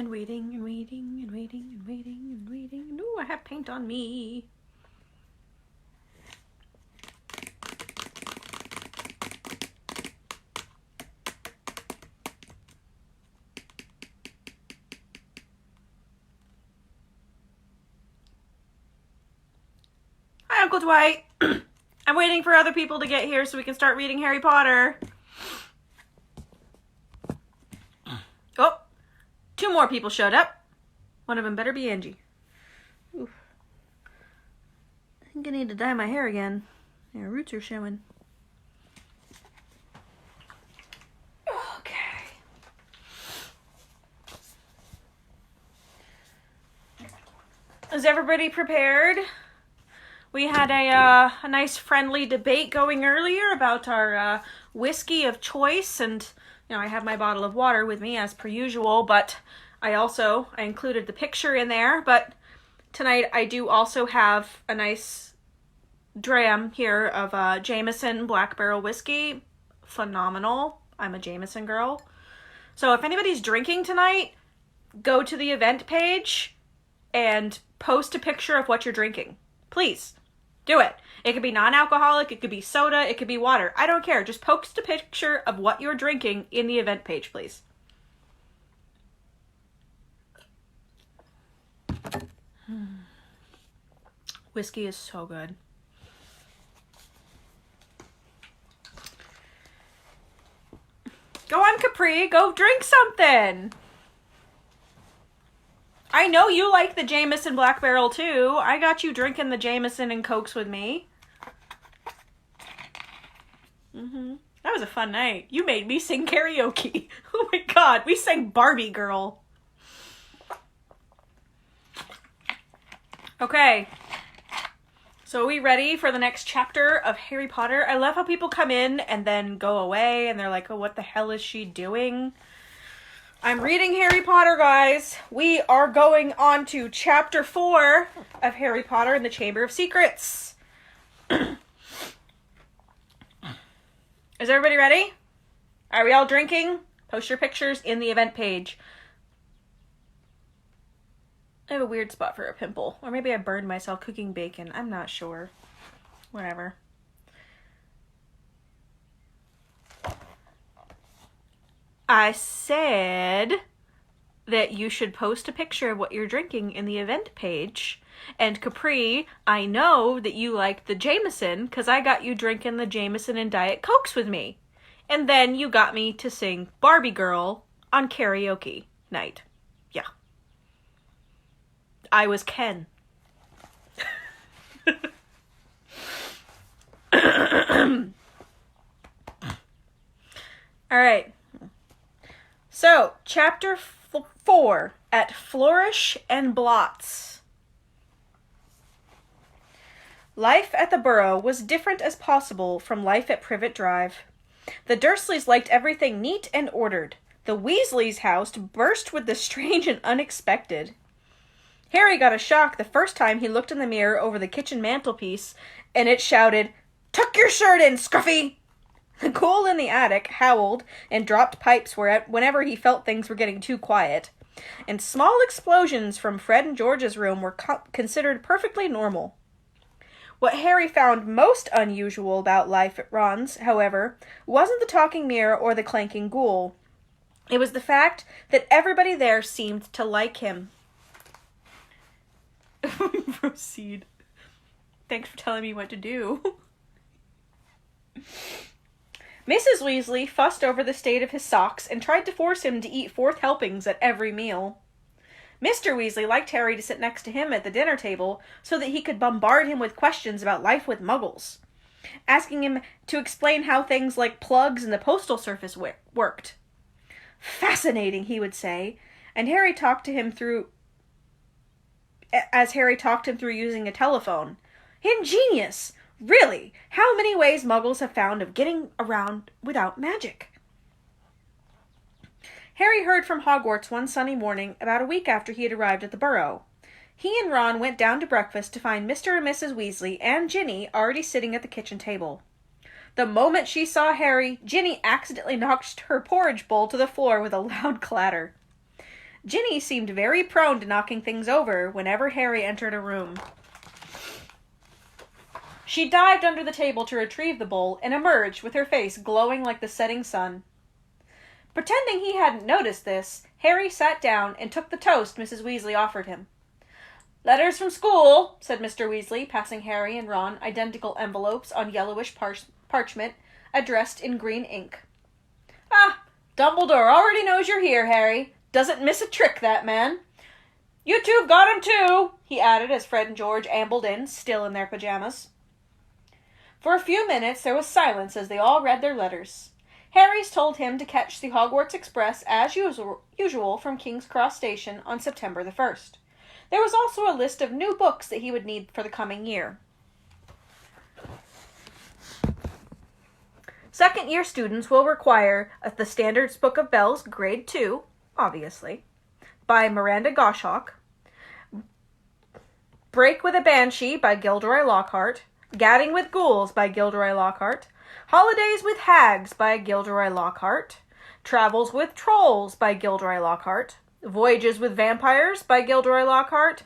and waiting and waiting and waiting and waiting and waiting. No, I have paint on me. Hi, Uncle Dwight. I'm waiting for other people to get here so we can start reading Harry Potter. Oh, 2 more people showed up. One of them better be Angie. Oof. I think I need to dye my hair again. My roots are showing. Okay. Is everybody prepared? We had a nice friendly debate going earlier about our whiskey of choice, and I have my bottle of water with me as per usual, but I included the picture in there. But tonight I do also have a nice dram here of Jameson Black Barrel whiskey. Phenomenal. I'm a Jameson girl. So if anybody's drinking tonight, go to the event page and post a picture of what you're drinking. Please. Do it. It could be non-alcoholic, it could be soda, it could be water. I don't care. Just post a picture of what you're drinking in the event page, please. Whiskey is so good. Go on, Capri. Go drink something. I know you like the Jameson Black Barrel too. I got you drinking the Jameson and Cokes with me. That was a fun night. You made me sing karaoke. Oh my god, we sang Barbie Girl. Okay. So are we ready for the next chapter of Harry Potter? I love how people come in and then go away and they're like, oh, what the hell is she doing? I'm reading Harry Potter, guys. We are going on to chapter 4 of Harry Potter and the Chamber of Secrets. Is everybody ready? Are we all drinking? Post your pictures in the event page. I have a weird spot for a pimple. Or maybe I burned myself cooking bacon. I'm not sure. Whatever. I said that you should post a picture of what you're drinking in the event page. And Capri, I know that you like the Jameson because I got you drinking the Jameson and Diet Cokes with me. And then you got me to sing Barbie Girl on karaoke night. Yeah. I was Ken. All right. So, chapter 4 at Florish and Blotts. Life at the Burrow was different as possible from life at Privet Drive. The Dursleys liked everything neat and ordered. The Weasleys' house burst with the strange and unexpected. Harry got a shock the first time he looked in the mirror over the kitchen mantelpiece, and it shouted, "Tuck your shirt in, Scruffy!" The ghoul in the attic howled and dropped pipes whenever he felt things were getting too quiet. And small explosions from Fred and George's room were considered perfectly normal. What Harry found most unusual about life at Ron's, however, wasn't the talking mirror or the clanking ghoul. It was the fact that everybody there seemed to like him. Proceed. Thanks for telling me what to do. Mrs. Weasley fussed over the state of his socks and tried to force him to eat 4th helpings at every meal. Mr. Weasley liked Harry to sit next to him at the dinner table so that he could bombard him with questions about life with Muggles, asking him to explain how things like plugs and the postal service worked. Fascinating, he would say, and Harry talked him through using a telephone. Ingenious! Really, how many ways Muggles have found of getting around without magic? Harry heard from Hogwarts one sunny morning about a week after he had arrived at the Burrow. He and Ron went down to breakfast to find Mr. and Mrs. Weasley and Ginny already sitting at the kitchen table. The moment she saw Harry, Ginny accidentally knocked her porridge bowl to the floor with a loud clatter. Ginny seemed very prone to knocking things over whenever Harry entered a room. She dived under the table to retrieve the bowl and emerged with her face glowing like the setting sun. Pretending he hadn't noticed this, Harry sat down and took the toast Mrs. Weasley offered him. "Letters from school," said Mr. Weasley, passing Harry and Ron identical envelopes on yellowish parchment, addressed in green ink. "Ah, Dumbledore already knows you're here, Harry. Doesn't miss a trick, that man. You two've got him too," he added as Fred and George ambled in, still in their pajamas. For a few minutes there was silence as they all read their letters. Harry's told him to catch the Hogwarts Express as usual from King's Cross Station on September the 1st. There was also a list of new books that he would need for the coming year. Second-year students will require The Standards Book of Bells, Grade 2, obviously, by Miranda Goshawk, Break with a Banshee by Gilderoy Lockhart, Gadding with Ghouls by Gilderoy Lockhart, Holidays with Hags by Gilderoy Lockhart, Travels with Trolls by Gilderoy Lockhart, Voyages with Vampires by Gilderoy Lockhart,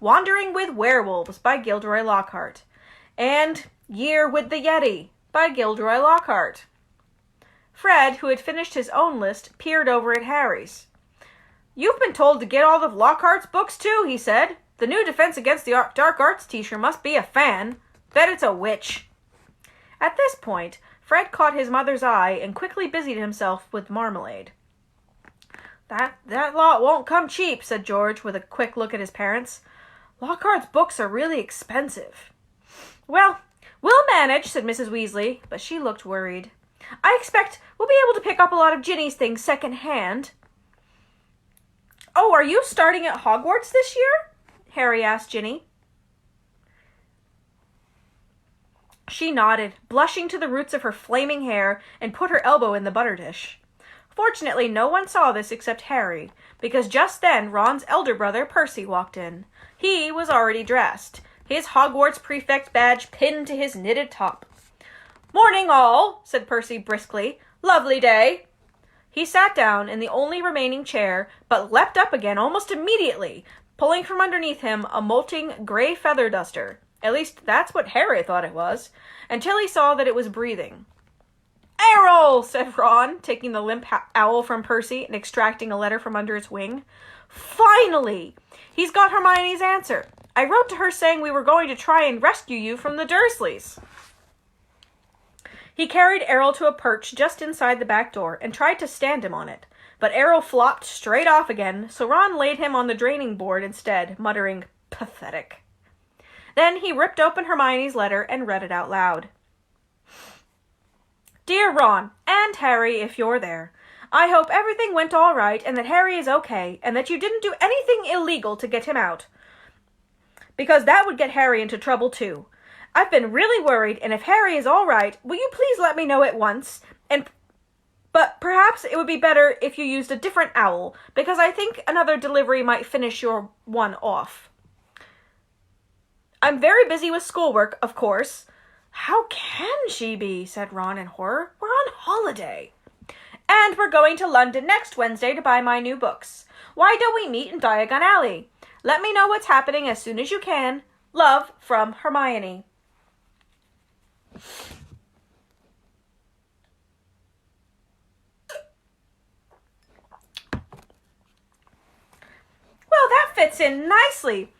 Wandering with Werewolves by Gilderoy Lockhart, and Year with the Yeti by Gilderoy Lockhart. Fred, who had finished his own list, peered over at Harry's. "You've been told to get all of Lockhart's books too," he said. "The new Defense Against the Dark Arts teacher must be a fan. Bet it's a witch." At this point, Fred caught his mother's eye and quickly busied himself with marmalade. That lot won't come cheap," said George, with a quick look at his parents. "Lockhart's books are really expensive." "Well, we'll manage," said Mrs. Weasley, but she looked worried. "I expect we'll be able to pick up a lot of Ginny's things second-hand." "Oh, are you starting at Hogwarts this year?" Harry asked Ginny. She nodded, blushing to the roots of her flaming hair, and put her elbow in the butter dish. Fortunately, no one saw this except Harry, because just then Ron's elder brother, Percy, walked in. He was already dressed, his Hogwarts prefect badge pinned to his knitted top. "Morning, all," said Percy briskly. "Lovely day." He sat down in the only remaining chair, but leapt up again almost immediately, pulling from underneath him a molting gray feather duster. At least that's what Harry thought it was, until he saw that it was breathing. "Errol!" said Ron, taking the limp owl from Percy and extracting a letter from under its wing. "Finally! He's got Hermione's answer. I wrote to her saying we were going to try and rescue you from the Dursleys." He carried Errol to a perch just inside the back door and tried to stand him on it, but Errol flopped straight off again, so Ron laid him on the draining board instead, muttering, "Pathetic." Then he ripped open Hermione's letter and read it out loud. "Dear Ron, and Harry, if you're there, I hope everything went all right and that Harry is okay and that you didn't do anything illegal to get him out, because that would get Harry into trouble too. I've been really worried, and if Harry is all right, will you please let me know at once? But perhaps it would be better if you used a different owl, because I think another delivery might finish your one off. I'm very busy with schoolwork, of course." "How can she be?" said Ron in horror. "We're on holiday." "And we're going to London next Wednesday to buy my new books. Why don't we meet in Diagon Alley? Let me know what's happening as soon as you can. Love, from Hermione." "Well, that fits in nicely.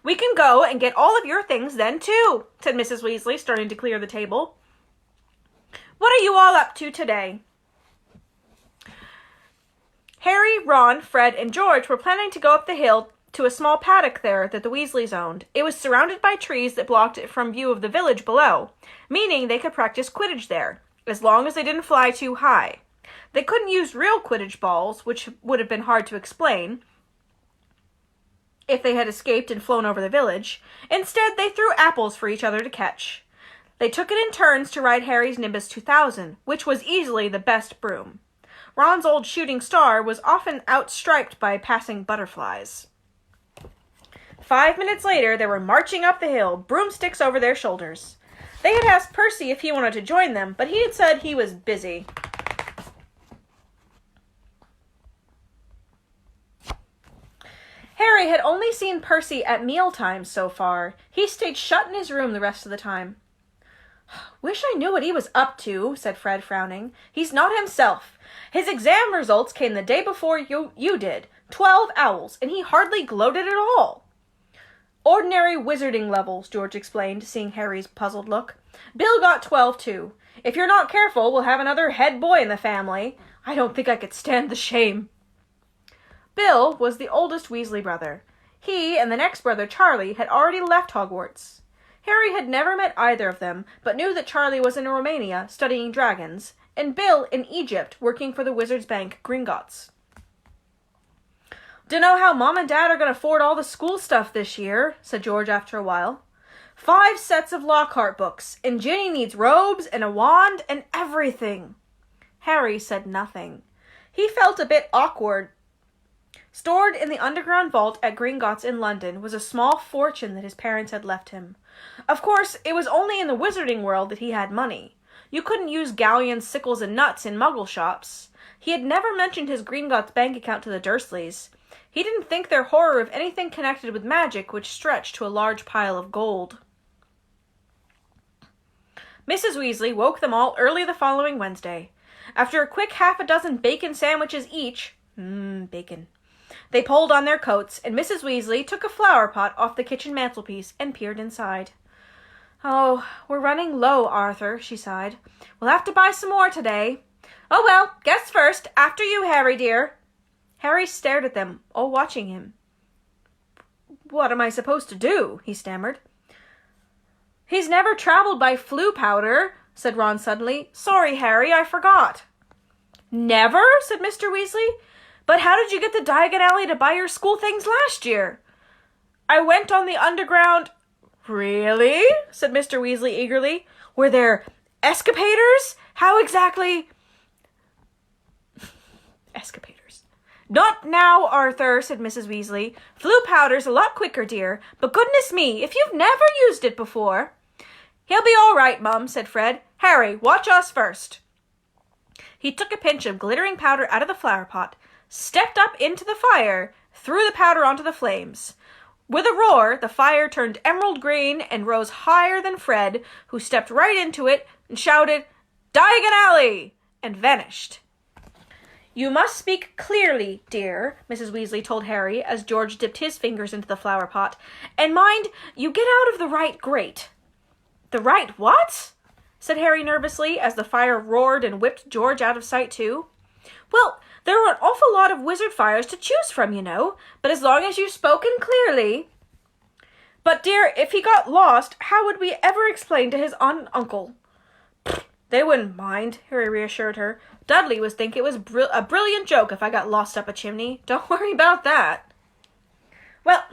We can go and get all of your things then, too," said Mrs. Weasley, starting to clear the table. "What are you all up to today?" Harry, Ron, Fred, and George were planning to go up the hill to a small paddock there that the Weasleys owned. It was surrounded by trees that blocked it from view of the village below, meaning they could practice Quidditch there, as long as they didn't fly too high. They couldn't use real Quidditch balls, which would have been hard to explain if they had escaped and flown over the village. Instead, they threw apples for each other to catch. They took it in turns to ride Harry's Nimbus 2000, which was easily the best broom. Ron's old shooting star was often outstriped by passing butterflies. 5 minutes later, they were marching up the hill, broomsticks over their shoulders. They had asked Percy if he wanted to join them, but he had said he was busy. Harry had only seen Percy at mealtimes so far. He stayed shut in his room the rest of the time. "Wish I knew what he was up to," said Fred, frowning. "He's not himself. His exam results came the day before you did. 12 owls, and he hardly gloated at all." "Ordinary wizarding levels," George explained, seeing Harry's puzzled look. "Bill got 12, too. If you're not careful, we'll have another head boy in the family. I don't think I could stand the shame." Bill was the oldest Weasley brother. He and the next brother, Charlie, had already left Hogwarts. Harry had never met either of them, but knew that Charlie was in Romania studying dragons, and Bill in Egypt working for the Wizards' Bank, Gringotts. "Dunno how Mom and Dad are going to afford all the school stuff this year," said George after a while. 5 sets of Lockhart books, and Ginny needs robes and a wand and everything." Harry said nothing. He felt a bit awkward. Stored in the underground vault at Gringotts in London was a small fortune that his parents had left him. Of course, it was only in the wizarding world that he had money. You couldn't use galleons, sickles, and nuts in muggle shops. He had never mentioned his Gringotts bank account to the Dursleys. He didn't think their horror of anything connected with magic would stretch to a large pile of gold. Mrs. Weasley woke them all early the following Wednesday. After a quick 6 bacon sandwiches each, bacon, they pulled on their coats, and Mrs. Weasley took a flower pot off the kitchen mantelpiece and peered inside. "Oh, we're running low, Arthur," she sighed. "We'll have to buy some more today." "Oh well, guess first. After you, Harry dear." Harry stared at them, all watching him. "What am I supposed to do?" he stammered. "He's never traveled by Floo powder," said Ron suddenly. "Sorry, Harry, I forgot." "Never?" said Mr. Weasley. "But how did you get the Diagon Alley to buy your school things last year?" "I went on the underground—" "Really?" said Mr. Weasley eagerly. "Were there escapadors? How exactly—" "Escapadors." "Not now, Arthur," said Mrs. Weasley. "Floo powder's a lot quicker, dear. But goodness me, if you've never used it before—" "He'll be all right, Mum," said Fred. "Harry, watch us first." He took a pinch of glittering powder out of the flower pot, stepped up into the fire, threw the powder onto the flames. With a roar, the fire turned emerald green and rose higher than Fred, who stepped right into it and shouted, "Diagon Alley!" and vanished. "You must speak clearly, dear," Mrs. Weasley told Harry as George dipped his fingers into the flower pot. "And mind, you get out of the right grate." "The right what?" said Harry nervously as the fire roared and whipped George out of sight too. "Well, there are an awful lot of wizard fires to choose from, you know, but as long as you've spoken clearly—" "But, dear, if he got lost, how would we ever explain to his aunt and uncle?" "They wouldn't mind," Harry reassured her. "Dudley would think it was a brilliant joke if I got lost up a chimney. Don't worry about that." "Well,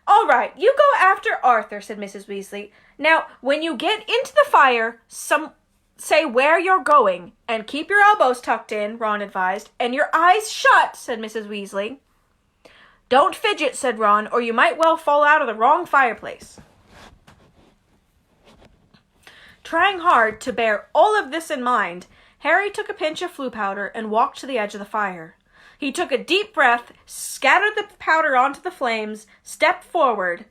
all right, you go after Arthur," said Mrs. Weasley. "Now, when you get into the fire, say where you're going, and keep your elbows tucked in," Ron advised. "And your eyes shut," said Mrs. Weasley. "Don't fidget," said Ron, "or you might well fall out of the wrong fireplace." Trying hard to bear all of this in mind, Harry took a pinch of Floo powder and walked to the edge of the fire. He took a deep breath, scattered the powder onto the flames, stepped forward.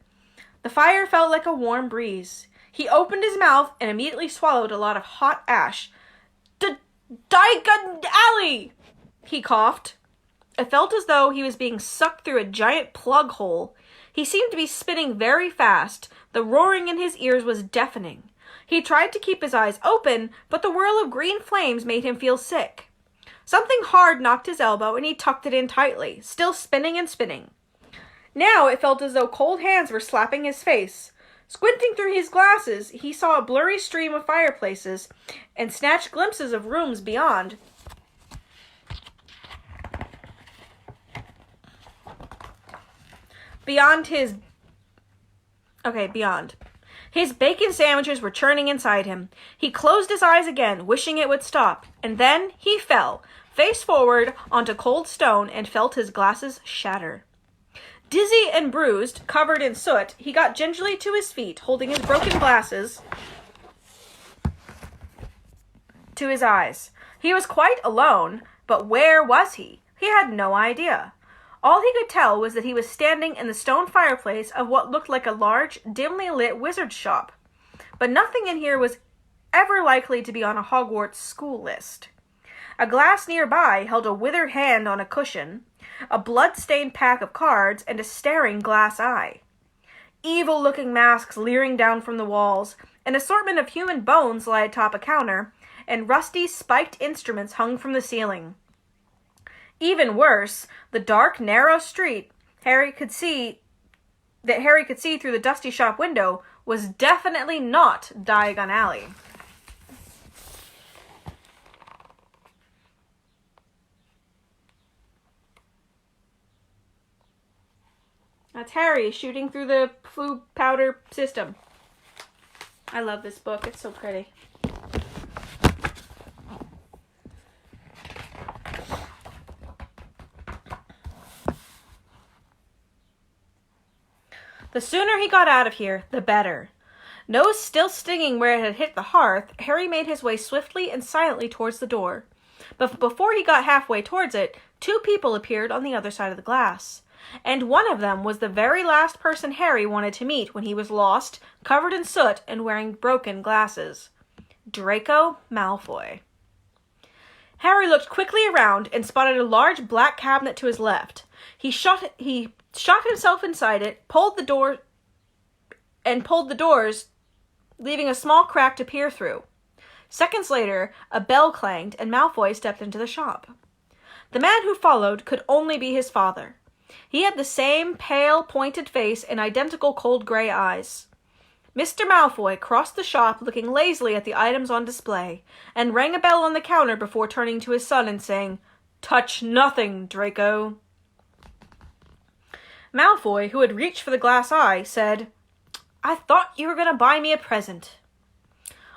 The fire felt like a warm breeze. He opened his mouth and immediately swallowed a lot of hot ash. "Diagon Alley!" he coughed. It felt as though he was being sucked through a giant plug hole. He seemed to be spinning very fast. The roaring in his ears was deafening. He tried to keep his eyes open, but the whirl of green flames made him feel sick. Something hard knocked his elbow, and he tucked it in tightly, still spinning and spinning. Now it felt as though cold hands were slapping his face. Squinting through his glasses, he saw a blurry stream of fireplaces and snatched glimpses of rooms beyond. Beyond. His bacon sandwiches were churning inside him. He closed his eyes again, wishing it would stop, and then he fell, face forward, onto cold stone and felt his glasses shatter. Dizzy and bruised, covered in soot, he got gingerly to his feet, holding his broken glasses to his eyes. He was quite alone, but where was he? He had no idea. All he could tell was that he was standing in the stone fireplace of what looked like a large, dimly lit wizard's shop. But nothing in here was ever likely to be on a Hogwarts school list. A glass nearby held a withered hand on a cushion, a blood-stained pack of cards, and a staring glass eye. Evil-looking masks leering down from the walls, an assortment of human bones lay atop a counter, and rusty, spiked instruments hung from the ceiling. Even worse, the dark, narrow street Harry could see through the dusty shop window was definitely not Diagon Alley. That's Harry shooting through the flue powder system. I love this book. It's so pretty. The sooner he got out of here, the better. Nose still stinging where it had hit the hearth, Harry made his way swiftly and silently towards the door. But before he got halfway towards it, two people appeared on the other side of the glass. And one of them was the very last person Harry wanted to meet when he was lost, covered in soot, and wearing broken glasses. Draco Malfoy. Harry looked quickly around and spotted a large black cabinet to his left. He shot himself inside it, pulled the doors, leaving a small crack to peer through. Seconds later, a bell clanged and Malfoy stepped into the shop. The man who followed could only be his father. He had the same pale, pointed face and identical cold gray eyes. Mr. Malfoy crossed the shop looking lazily at the items on display, and rang a bell on the counter before turning to his son and saying, "Touch nothing, Draco." Malfoy, who had reached for the glass eye, said, "I thought you were going to buy me a present."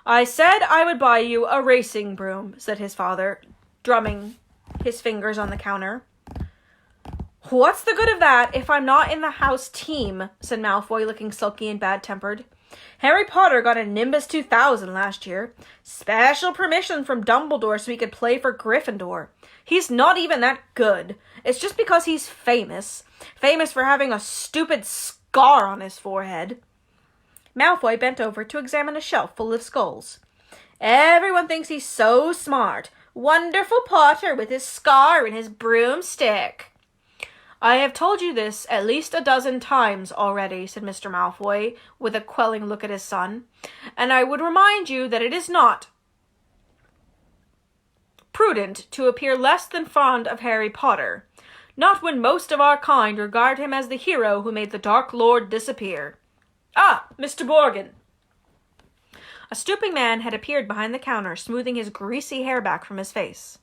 "I said I would buy you a racing broom," said his father, drumming his fingers on the counter. "What's the good of that if I'm not in the house team?" said Malfoy, looking sulky and bad-tempered. "Harry Potter got a Nimbus 2000 last year. Special permission from Dumbledore so he could play for Gryffindor. He's not even that good. It's just because he's famous. Famous for having a stupid scar on his forehead." Malfoy bent over to examine a shelf full of skulls. "Everyone thinks he's so smart. Wonderful Potter with his scar and his broomstick." "I have told you this at least a dozen times already," said Mr. Malfoy, with a quelling look at his son, "and I would remind you that it is not prudent to appear less than fond of Harry Potter, not when most of our kind regard him as the hero who made the Dark Lord disappear. Ah, Mr. Borgin." A stooping man had appeared behind the counter, smoothing his greasy hair back from his face.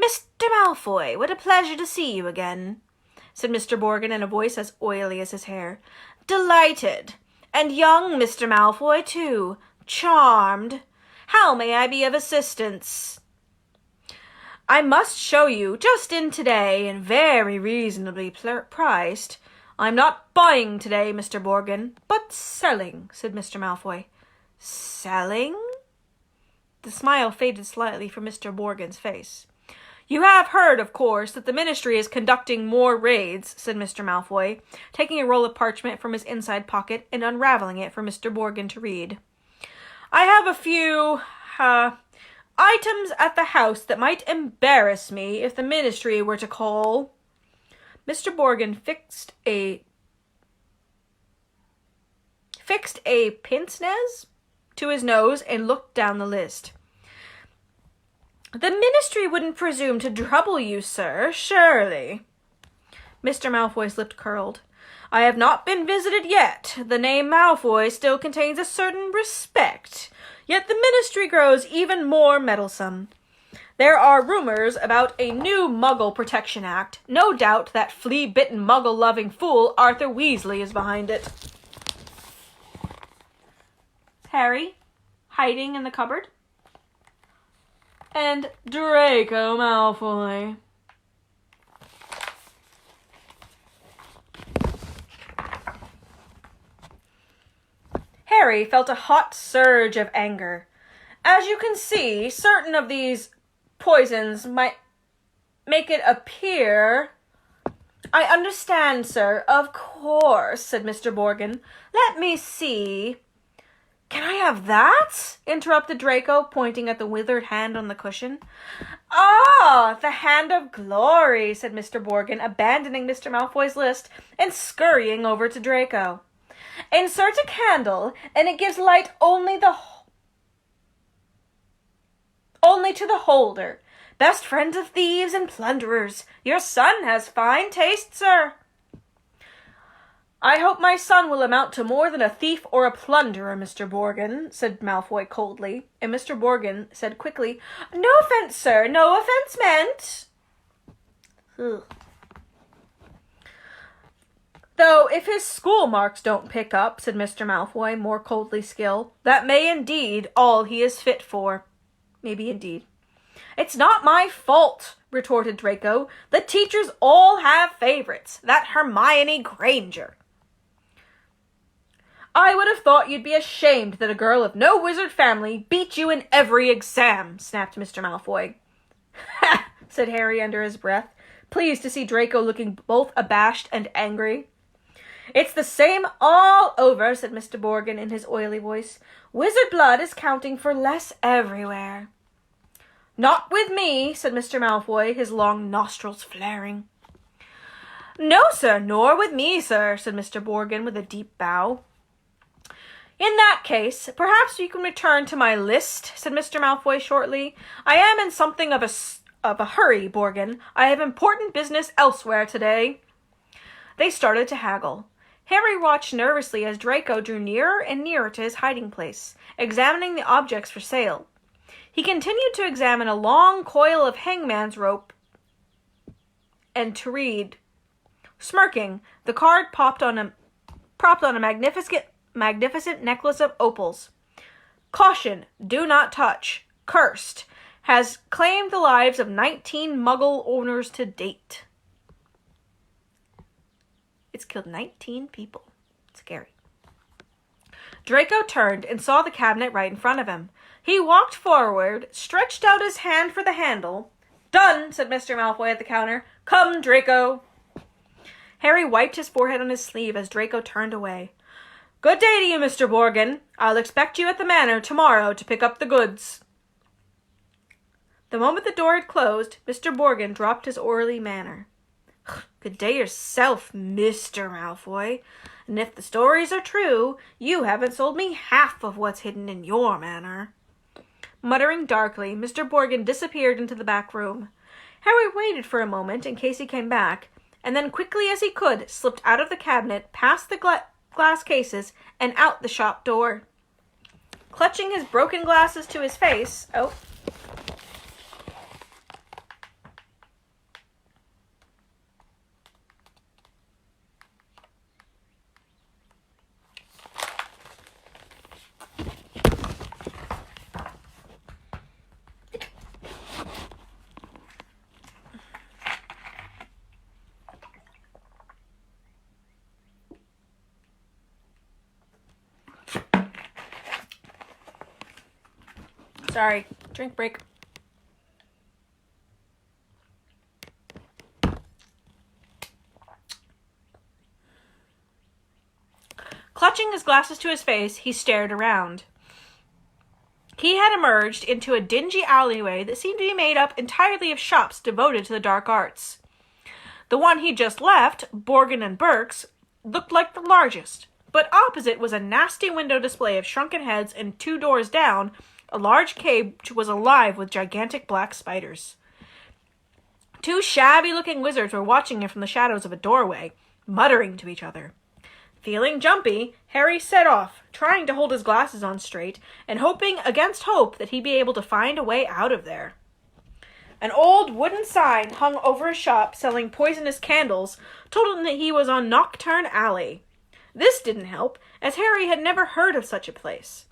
"Mr. Malfoy, what a pleasure to see you again," said Mr. Borgin in a voice as oily as his hair. "Delighted. And young Mr. Malfoy, too. Charmed. How may I be of assistance?" "I must show you, just in today, and very reasonably priced." "I'm not buying today, Mr. Borgin, but selling," said Mr. Malfoy. "Selling?" The smile faded slightly from Mr. Borgin's face. "You have heard, of course, that the Ministry is conducting more raids," said Mr. Malfoy, taking a roll of parchment from his inside pocket and unraveling it for Mr. Borgin to read. "I have a few, items at the house that might embarrass me if the Ministry were to call." Mr. Borgin fixed a pince-nez to his nose and looked down the list. "The Ministry wouldn't presume to trouble you, sir, surely?" Mr. Malfoy's lip curled. "I have not been visited yet. The name Malfoy still contains a certain respect. Yet the Ministry grows even more meddlesome. There are rumors about a new Muggle Protection Act. No doubt that flea-bitten Muggle-loving fool Arthur Weasley is behind it." Harry, hiding in the cupboard. And Draco Malfoy. Harry felt a hot surge of anger. As you can see, certain of these poisons might make it appear I understand, sir. Of course, said Mr. Borgin. Let me see. Can I have that? Interrupted Draco, pointing at the withered hand on the cushion. Ah, the hand of glory, said Mr. Borgin, abandoning Mr. Malfoy's list and scurrying over to Draco. Insert a candle, and it gives light only to the holder. Best friends of thieves and plunderers. Your son has fine taste, sir. I hope my son will amount to more than a thief or a plunderer, Mr. Borgin, said Malfoy coldly, and Mr. Borgin said quickly, No offense, sir, no offense meant. Ugh. Though, if his school marks don't pick up, said Mr. Malfoy, more coldly still, that may indeed all he is fit for. Maybe indeed. It's not my fault, retorted Draco. The teachers all have favorites. That Hermione Granger. I would have thought you'd be ashamed that a girl of no wizard family beat you in every exam, snapped Mr. Malfoy. Ha! Said Harry under his breath, pleased to see Draco looking both abashed and angry. It's the same all over, said Mr. Borgin in his oily voice. Wizard blood is counting for less everywhere. Not with me, said Mr. Malfoy, his long nostrils flaring. No, sir, nor with me, sir, said Mr. Borgin with a deep bow. In that case, perhaps you can return to my list, said Mr. Malfoy shortly. I am in something of a hurry, Borgin. I have important business elsewhere today. They started to haggle. Harry watched nervously as Draco drew nearer and nearer to his hiding place, examining the objects for sale. He continued to examine a long coil of hangman's rope and to read. Smirking, the card propped on a magnificent necklace of opals. Caution, do not touch. Cursed. Has claimed the lives of 19 Muggle owners to date. It's killed 19 people. Scary. Draco turned and saw the cabinet right in front of him. He walked forward, stretched out his hand for the handle. Done, said Mr. Malfoy at the counter. Come, Draco. Harry wiped his forehead on his sleeve as Draco turned away. Good day to you, Mr. Borgin. I'll expect you at the manor tomorrow to pick up the goods. The moment the door had closed, Mr. Borgin dropped his oily manner. Good day yourself, Mr. Malfoy. And if the stories are true, you haven't sold me half of what's hidden in your manor. Muttering darkly, Mr. Borgin disappeared into the back room. Harry waited for a moment in case he came back, and then quickly as he could slipped out of the cabinet, past the glass cases, and out the shop door. Clutching his broken glasses to his face... Oh. Sorry, drink break. Clutching his glasses to his face, he stared around. He had emerged into a dingy alleyway that seemed to be made up entirely of shops devoted to the dark arts. The one he just left, Borgin and Burke's, looked like the largest, but opposite was a nasty window display of shrunken heads, and 2 doors down, a large cage was alive with gigantic black spiders. 2 shabby-looking wizards were watching him from the shadows of a doorway, muttering to each other. Feeling jumpy, Harry set off, trying to hold his glasses on straight, and hoping against hope that he'd be able to find a way out of there. An old wooden sign hung over a shop selling poisonous candles told him that he was on Nocturne Alley. This didn't help, as Harry had never heard of such a place.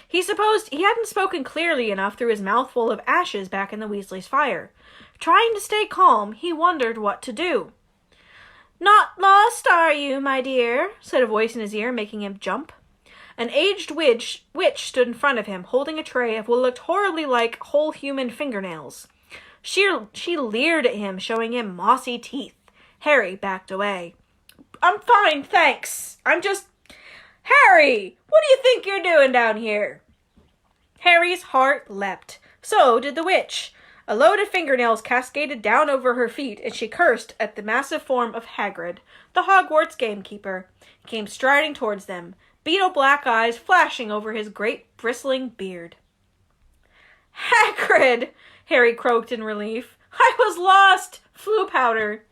He supposed he hadn't spoken clearly enough through his mouthful of ashes back in the Weasley's fire. Trying to stay calm, he wondered what to do. "Not lost, are you, my dear?" said a voice in his ear, making him jump. An aged witch stood in front of him, holding a tray of what looked horribly like whole human fingernails. She leered at him, showing him mossy teeth. Harry backed away. I'm fine, thanks. I'm just... Harry! What do you think you're doing down here? Harry's heart leapt. So did the witch. A load of fingernails cascaded down over her feet, and she cursed at the massive form of Hagrid, the Hogwarts gamekeeper. He came striding towards them, beetle-black eyes flashing over his great bristling beard. Hagrid! Harry croaked in relief. I was lost! Flu powder!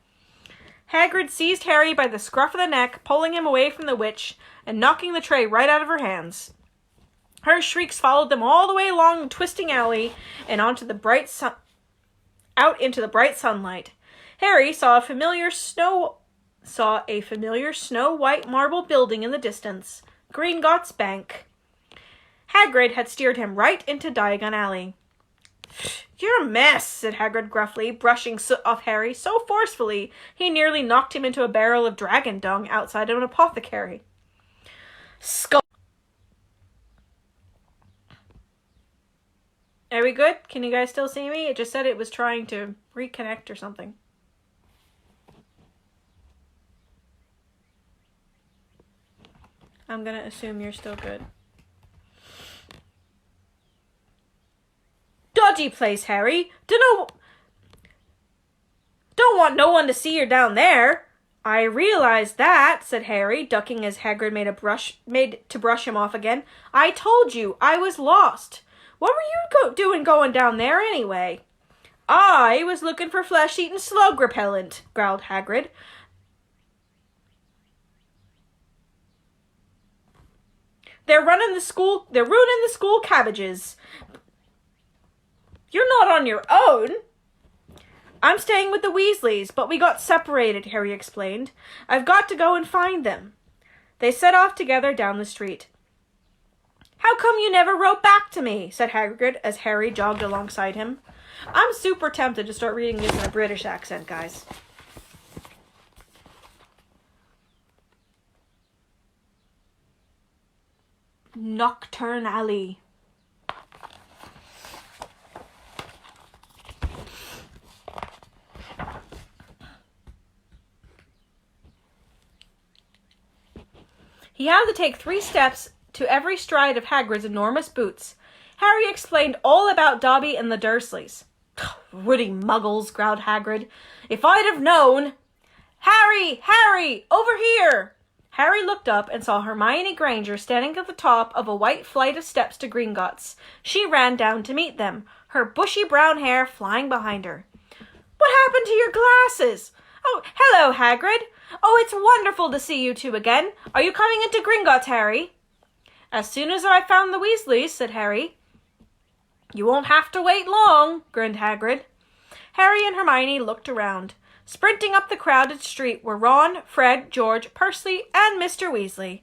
Hagrid seized Harry by the scruff of the neck, pulling him away from the witch, and knocking the tray right out of her hands. Her shrieks followed them all the way along the twisting alley and onto the out into the bright sunlight. Harry saw a familiar snow-white marble building in the distance, Gringotts Bank. Hagrid had steered him right into Diagon Alley. You're a mess, said Hagrid gruffly, brushing soot off Harry so forcefully he nearly knocked him into a barrel of dragon dung outside of an apothecary. Are we good? Can you guys still see me? It just said it was trying to reconnect or something. I'm gonna assume you're still good. Dodgy place, Harry. Don't want no one to see you down there. I realize that, said Harry, ducking as Hagrid made to brush him off again. I told you I was lost. What were you doing going down there anyway? I was looking for flesh-eating slug repellent, growled Hagrid. They're ruining the school cabbages. You're not on your own. I'm staying with the Weasleys, but we got separated, Harry explained. I've got to go and find them. They set off together down the street. How come you never wrote back to me? Said Hagrid as Harry jogged alongside him. I'm super tempted to start reading this in a British accent, guys. Nocturne Alley. He had to take 3 steps to every stride of Hagrid's enormous boots. Harry explained all about Dobby and the Dursleys. Ruddy muggles, growled Hagrid. If I'd have known... Harry! Over here! Harry looked up and saw Hermione Granger standing at the top of a white flight of steps to Gringotts. She ran down to meet them, her bushy brown hair flying behind her. What happened to your glasses? Oh, hello, Hagrid. Oh, it's wonderful to see you two again. Are you coming into Gringotts, Harry? As soon as I found the Weasleys, said Harry. You won't have to wait long, grinned Hagrid. Harry and Hermione looked around. Sprinting up the crowded street were Ron, Fred, George, Percy, and Mr. Weasley.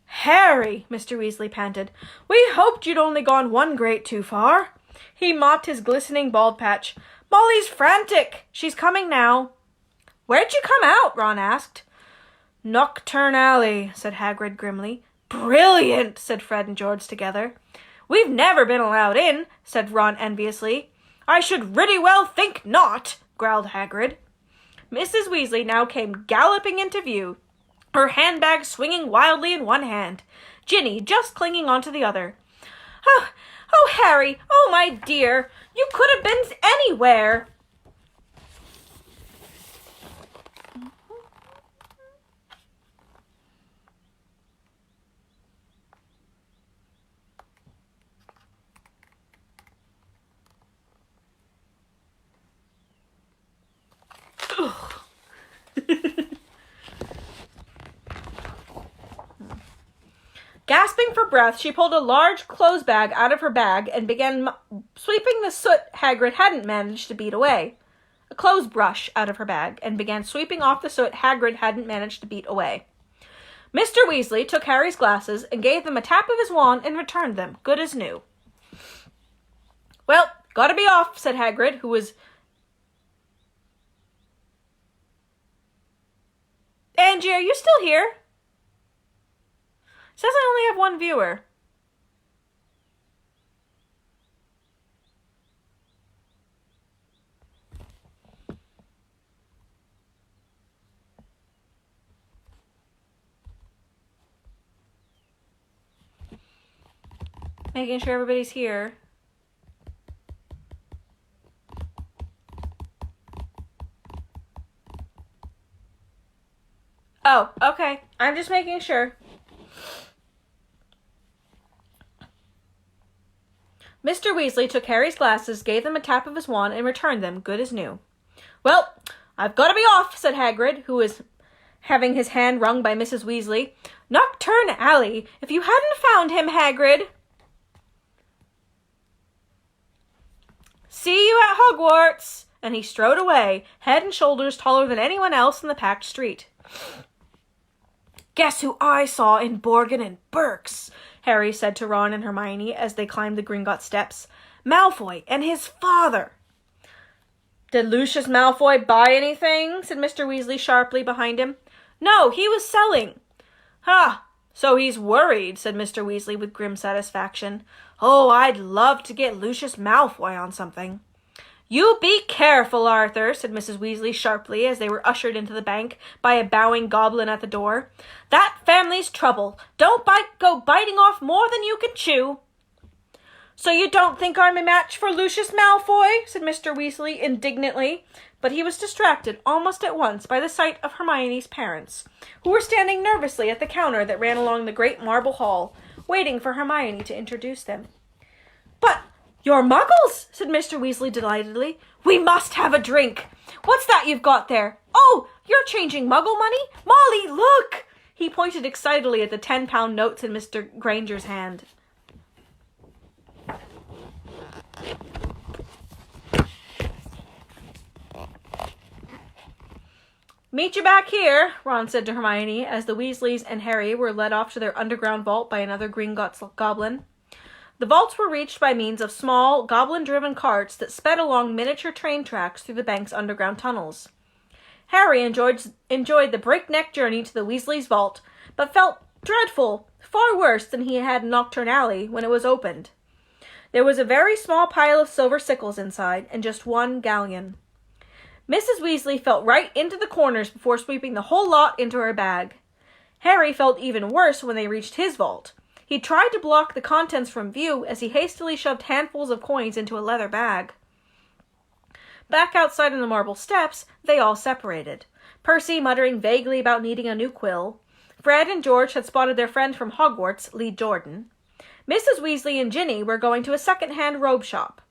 Harry, Mr. Weasley panted, we hoped you'd only gone one grade too far. He mopped his glistening bald patch. Molly's frantic. She's coming now. Where'd you come out? Ron asked. Nocturne Alley, said Hagrid grimly. Brilliant, said Fred and George together. We've never been allowed in, said Ron enviously. I should really well think not, growled Hagrid. Mrs. Weasley now came galloping into view, her handbag swinging wildly in one hand, Ginny just clinging onto the other. Oh, Harry, oh, my dear, you could have been anywhere. Gasping for breath, she pulled a large clothes bag out of her bag and began sweeping the soot Hagrid hadn't managed to beat away. A clothes brush out of her bag and began sweeping off the soot Hagrid hadn't managed to beat away. Mr. Weasley took Harry's glasses and gave them a tap of his wand and returned them, good as new. Well, gotta be off, said Hagrid, who was... Angie, are you still here? Says I only have one viewer. Making sure everybody's here. Oh, okay. I'm just making sure. Mr. Weasley took Harry's glasses, gave them a tap of his wand, and returned them, good as new. Well, I've got to be off, said Hagrid, who was having his hand wrung by Mrs. Weasley. Nocturne Alley! If you hadn't found him, Hagrid! See you at Hogwarts! And he strode away, head and shoulders taller than anyone else in the packed street. Guess who I saw in Borgin and Burke's, Harry said to Ron and Hermione as they climbed the Gringotts steps. Malfoy and his father. Did Lucius Malfoy buy anything? Said Mr. Weasley sharply behind him. No, he was selling. Ha! So he's worried, said Mr. Weasley with grim satisfaction. Oh, I'd love to get Lucius Malfoy on something. You be careful, Arthur, said Mrs. Weasley sharply as they were ushered into the bank by a bowing goblin at the door. That family's trouble. Don't go biting off more than you can chew. So you don't think I'm a match for Lucius Malfoy? Said Mr. Weasley indignantly, but he was distracted almost at once by the sight of Hermione's parents, who were standing nervously at the counter that ran along the great marble hall, waiting for Hermione to introduce them. But you're Muggles, said Mr. Weasley delightedly. We must have a drink. What's that you've got there? Oh, you're changing Muggle money? Molly, look! He pointed excitedly at the 10-pound notes in Mr. Granger's hand. Meet you back here, Ron said to Hermione as the Weasleys and Harry were led off to their underground vault by another Gringotts goblin. The vaults were reached by means of small, goblin-driven carts that sped along miniature train tracks through the bank's underground tunnels. Harry enjoyed the breakneck journey to the Weasleys' vault, but felt dreadful, far worse than he had in Nocturne Alley when it was opened. There was a very small pile of silver sickles inside, and just one galleon. Mrs. Weasley felt right into the corners before sweeping the whole lot into her bag. Harry felt even worse when they reached his vault. He tried to block the contents from view as he hastily shoved handfuls of coins into a leather bag. Back outside on the marble steps, they all separated, Percy muttering vaguely about needing a new quill. Fred and George had spotted their friend from Hogwarts, Lee Jordan. Mrs. Weasley and Ginny were going to a second-hand robe shop.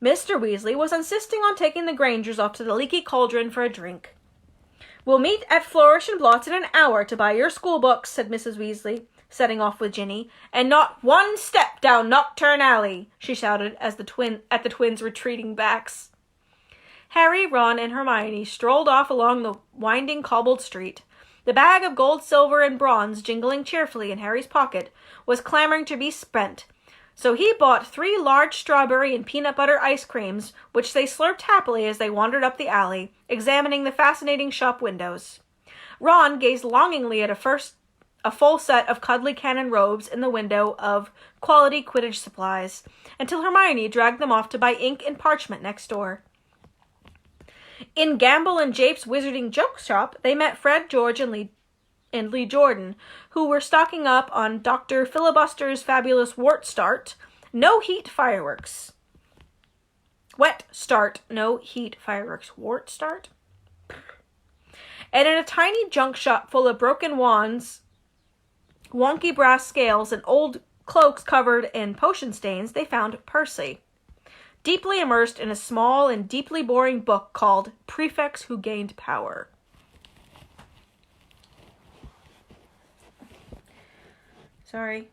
Mr. Weasley was insisting on taking the Grangers off to the Leaky Cauldron for a drink. We'll meet at Florish and Blotts in an hour to buy your school books, said Mrs. Weasley, setting off with Ginny. And not one step down Nocturne Alley, she shouted as the twins' retreating backs. Harry, Ron, and Hermione strolled off along the winding cobbled street. The bag of gold, silver, and bronze, jingling cheerfully in Harry's pocket, was clamoring to be spent, so he bought 3 large strawberry and peanut butter ice creams, which they slurped happily as they wandered up the alley, examining the fascinating shop windows. Ron gazed longingly at a full set of cuddly cannon robes in the window of quality Quidditch supplies, until Hermione dragged them off to buy ink and parchment next door. In Gamble and Jape's Wizarding Joke Shop, they met Fred, George, and Lee Jordan, who were stocking up on Dr. Filibuster's fabulous Wart Start, no heat fireworks. Wet Start, no heat fireworks. Wart Start? And in a tiny junk shop full of broken wands, wonky brass scales, and old cloaks covered in potion stains, they found Percy, deeply immersed in a small and deeply boring book called Prefects Who Gained Power. Sorry.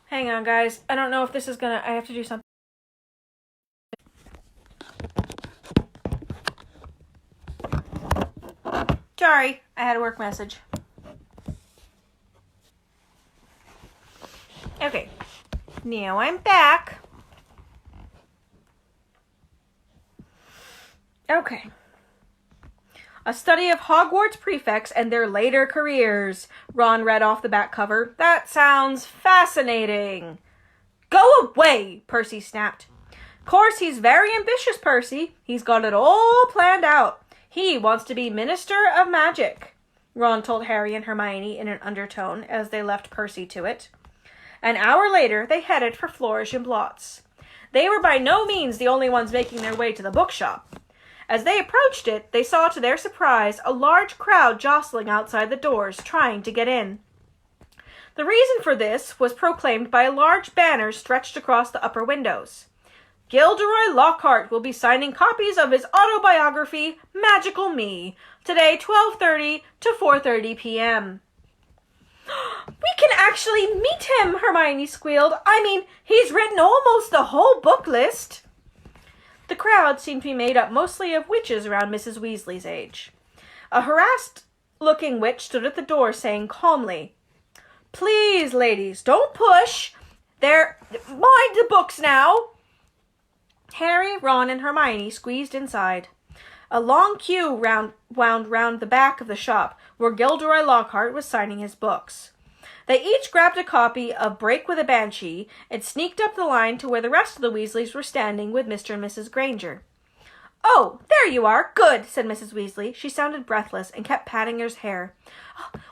Hang on, guys. I don't know if this is gonna... I have to do something. Sorry, I had a work message. Okay, now I'm back. Okay. A study of Hogwarts prefects and their later careers, Ron read off the back cover. That sounds fascinating. Go away, Percy snapped. Course, he's very ambitious, Percy. He's got it all planned out. He wants to be Minister of Magic, Ron told Harry and Hermione in an undertone as they left Percy to it. An hour later, they headed for Florish and Blotts. They were by no means the only ones making their way to the bookshop. As they approached it, they saw to their surprise a large crowd jostling outside the doors, trying to get in. The reason for this was proclaimed by a large banner stretched across the upper windows. Gilderoy Lockhart will be signing copies of his autobiography, Magical Me, today 12:30 to 4:30 p.m. We can actually meet him, Hermione squealed. I mean, he's written almost the whole book list. The crowd seemed to be made up mostly of witches around Mrs. Weasley's age. A harassed-looking witch stood at the door saying calmly, Please, ladies, don't push. Mind the books now. Harry, Ron, and Hermione squeezed inside. A long queue wound round the back of the shop, where Gilderoy Lockhart was signing his books. They each grabbed a copy of Break with a Banshee and sneaked up the line to where the rest of the Weasleys were standing with Mr. and Mrs. Granger. Oh, there you are. Good, said Mrs. Weasley. She sounded breathless and kept patting his hair.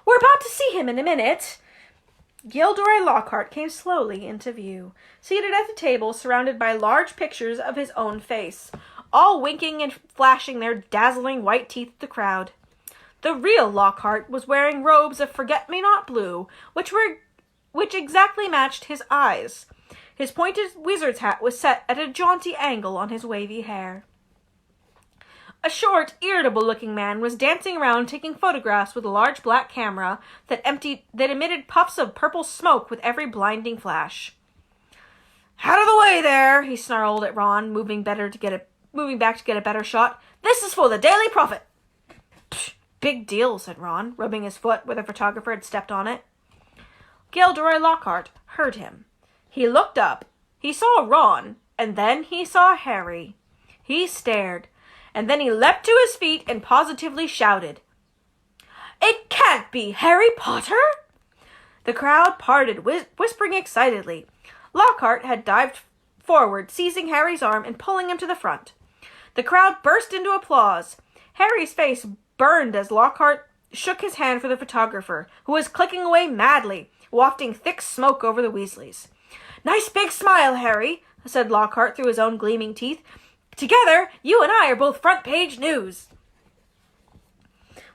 We're about to see him in a minute. Gilderoy Lockhart came slowly into view, seated at the table surrounded by large pictures of his own face, all winking and flashing their dazzling white teeth at the crowd. The real Lockhart was wearing robes of forget-me-not blue, which exactly matched his eyes. His pointed wizard's hat was set at a jaunty angle on his wavy hair. A short, irritable-looking man was dancing around taking photographs with a large black camera that emitted puffs of purple smoke with every blinding flash. Out of the way there, he snarled at Ron, moving back to get a better shot. This is for the Daily Prophet. Psh, big deal, said Ron, rubbing his foot where the photographer had stepped on it. Gilderoy Lockhart heard him. He looked up. He saw Ron, and then he saw Harry. He stared. And then he leapt to his feet and positively shouted, It can't be Harry Potter! The crowd parted, whispering excitedly. Lockhart had dived forward, seizing Harry's arm and pulling him to the front. The crowd burst into applause. Harry's face burned as Lockhart shook his hand for the photographer, who was clicking away madly, wafting thick smoke over the Weasleys. Nice big smile, Harry, said Lockhart through his own gleaming teeth. Together, you and I are both front-page news.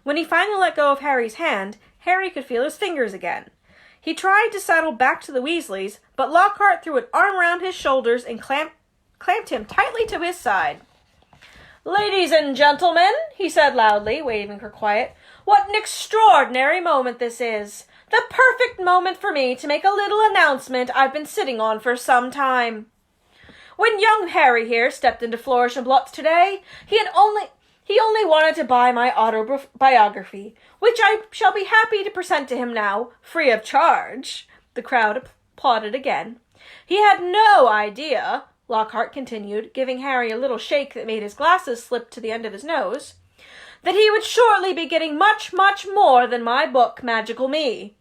When he finally let go of Harry's hand, Harry could feel his fingers again. He tried to sidle back to the Weasleys, but Lockhart threw an arm around his shoulders and clamped him tightly to his side. Ladies and gentlemen, he said loudly, waving for quiet, what an extraordinary moment this is. The perfect moment for me to make a little announcement I've been sitting on for some time. When young Harry here stepped into Florish and Blotts today, he only wanted to buy my autobiography, which I shall be happy to present to him now, free of charge. The crowd applauded again. He had no idea, Lockhart continued, giving Harry a little shake that made his glasses slip to the end of his nose, that he would shortly be getting much, much more than my book, Magical Me.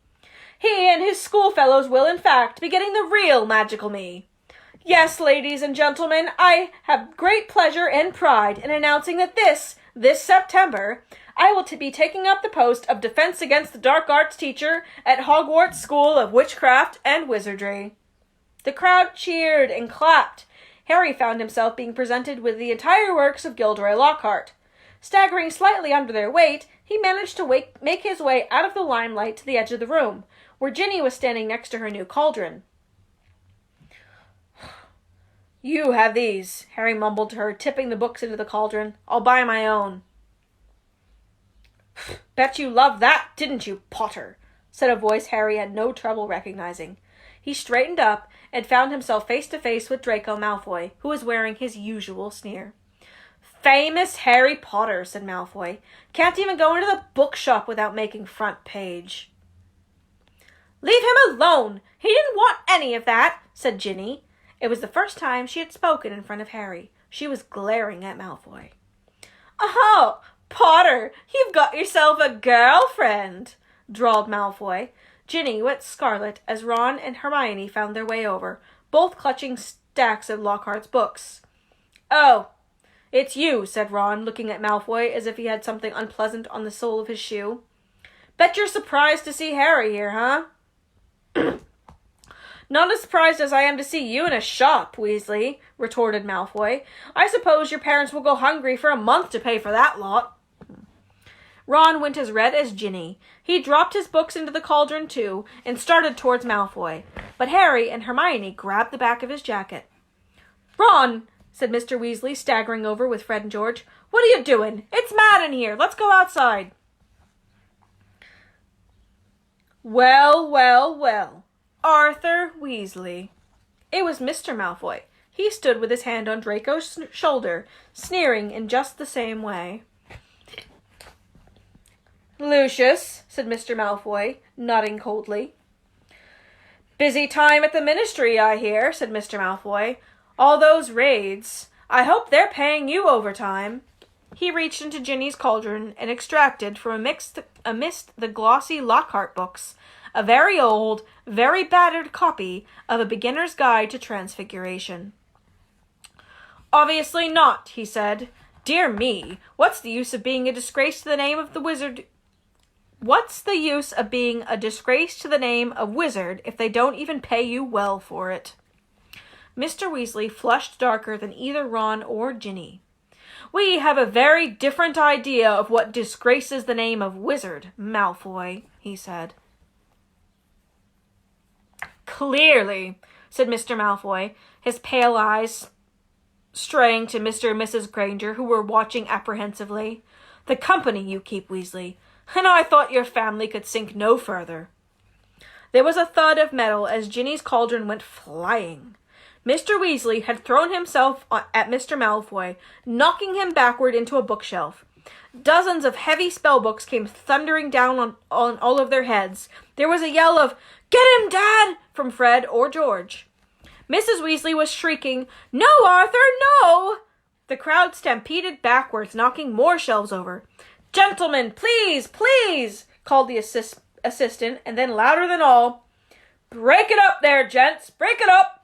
He and his schoolfellows will, in fact, be getting the real Magical Me. Yes, ladies and gentlemen, I have great pleasure and pride in announcing that this September, I will be taking up the post of Defense Against the Dark Arts teacher at Hogwarts School of Witchcraft and Wizardry. The crowd cheered and clapped. Harry found himself being presented with the entire works of Gilderoy Lockhart. Staggering slightly under their weight, he managed to make his way out of the limelight to the edge of the room, where Ginny was standing next to her new cauldron. You have these, Harry mumbled to her, tipping the books into the cauldron. I'll buy my own. Bet you loved that, didn't you, Potter? Said a voice Harry had no trouble recognizing. He straightened up and found himself face to face with Draco Malfoy, who was wearing his usual sneer. Famous Harry Potter, said Malfoy. Can't even go into the bookshop without making front page. Leave him alone! He didn't want any of that, said Ginny. It was the first time she had spoken in front of Harry. She was glaring at Malfoy. Oh, Potter, you've got yourself a girlfriend, drawled Malfoy. Ginny went scarlet as Ron and Hermione found their way over, both clutching stacks of Lockhart's books. Oh, it's you, said Ron, looking at Malfoy as if he had something unpleasant on the sole of his shoe. Bet you're surprised to see Harry here, huh? Not as surprised as I am to see you in a shop, Weasley, retorted Malfoy. I suppose your parents will go hungry for a month to pay for that lot. Ron went as red as Ginny. He dropped his books into the cauldron, too, and started towards Malfoy. But Harry and Hermione grabbed the back of his jacket. Ron, said Mr. Weasley, staggering over with Fred and George. What are you doing? It's mad in here. Let's go outside. Well, well, well. Arthur Weasley. It was Mr. Malfoy. He stood with his hand on Draco's shoulder, sneering in just the same way. Lucius, said Mr. Malfoy, nodding coldly. Busy time at the ministry, I hear, said Mr. Malfoy. All those raids. I hope they're paying you overtime. He reached into Ginny's cauldron and extracted from amidst the glossy Lockhart books a very old, very battered copy of A Beginner's Guide to Transfiguration. Obviously not, he said. Dear me, what's the use of being a disgrace to the name of the wizard? What's the use of being a disgrace to the name of wizard if they don't even pay you well for it? Mr. Weasley flushed darker than either Ron or Ginny. We have a very different idea of what disgraces the name of wizard, Malfoy, he said. Clearly, said Mr. Malfoy, his pale eyes straying to Mr. and Mrs. Granger, who were watching apprehensively. The company you keep, Weasley, and I thought your family could sink no further. There was a thud of metal as Ginny's cauldron went flying. Mr. Weasley had thrown himself at Mr. Malfoy, knocking him backward into a bookshelf. Dozens of heavy spellbooks came thundering down on all of their heads. There was a yell of, "Get him, Dad!" from Fred or George. Mrs. Weasley was shrieking, "No, Arthur, no!" The crowd stampeded backwards, knocking more shelves over. "Gentlemen, please, please!" called the assistant, and then louder than all, "Break it up there, gents! Break it up!"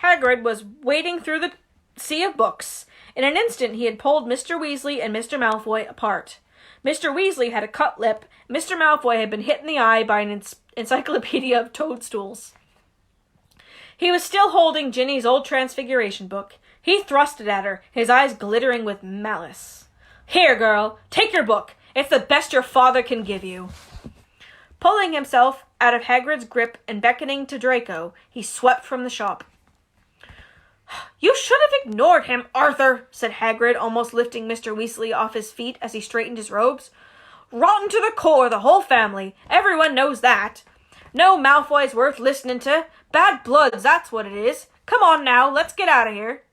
Hagrid was wading through the sea of books. In an instant he had pulled Mr. Weasley and Mr. Malfoy apart. Mr. Weasley had a cut lip. Mr. Malfoy had been hit in the eye by an encyclopedia of toadstools. He was still holding Ginny's old Transfiguration book. He thrust it at her, his eyes glittering with malice. "Here, girl, take your book. It's the best your father can give you." Pulling himself out of Hagrid's grip and beckoning to Draco, he swept from the shop. "You should have ignored him, Arthur," said Hagrid, almost lifting Mr. Weasley off his feet as he straightened his robes. "Rotten to the core, the whole family. Everyone knows that. No Malfoy's worth listening to. Bad bloods, that's what it is. Come on now, let's get out of here."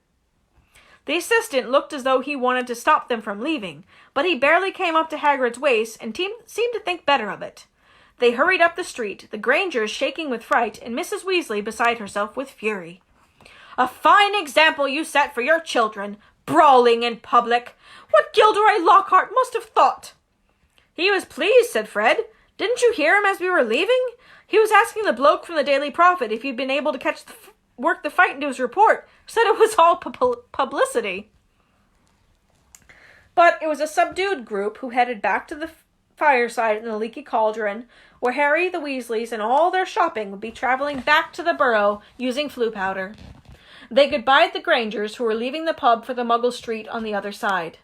The assistant looked as though he wanted to stop them from leaving, but he barely came up to Hagrid's waist and seemed to think better of it. They hurried up the street, the Grangers shaking with fright and Mrs. Weasley beside herself with fury. "A fine example you set for your children, brawling in public. What Gilderoy Lockhart must have thought." "He was pleased," said Fred. "Didn't you hear him as we were leaving? He was asking the bloke from the Daily Prophet if he'd been able to work the fight into his report. Said it was all publicity." But it was a subdued group who headed back to the fireside in the leaky cauldron, where Harry, the Weasleys, and all their shopping would be traveling back to the Burrow using flu powder. They goodbyed the Grangers, who were leaving the pub for the Muggle Street on the other side.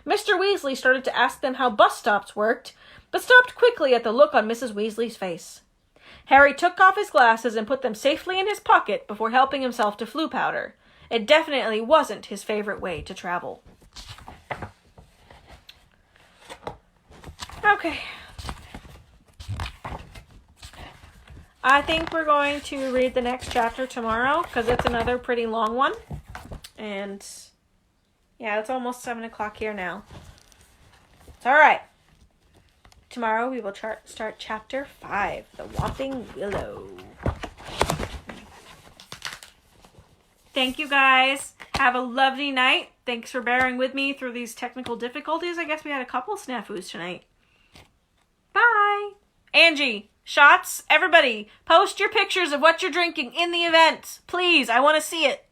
Mr. Weasley started to ask them how bus stops worked, but stopped quickly at the look on Mrs. Weasley's face. Harry took off his glasses and put them safely in his pocket before helping himself to flu powder. It definitely wasn't his favorite way to travel. Okay. I think we're going to read the next chapter tomorrow, because it's another pretty long one. And, yeah, it's almost 7 o'clock here now. It's alright. Tomorrow we will start chapter 5, The Whopping Willow. Thank you guys. Have a lovely night. Thanks for bearing with me through these technical difficulties. I guess we had a couple snafus tonight. Bye. Angie, shots, everybody, post your pictures of what you're drinking in the event. Please, I want to see it.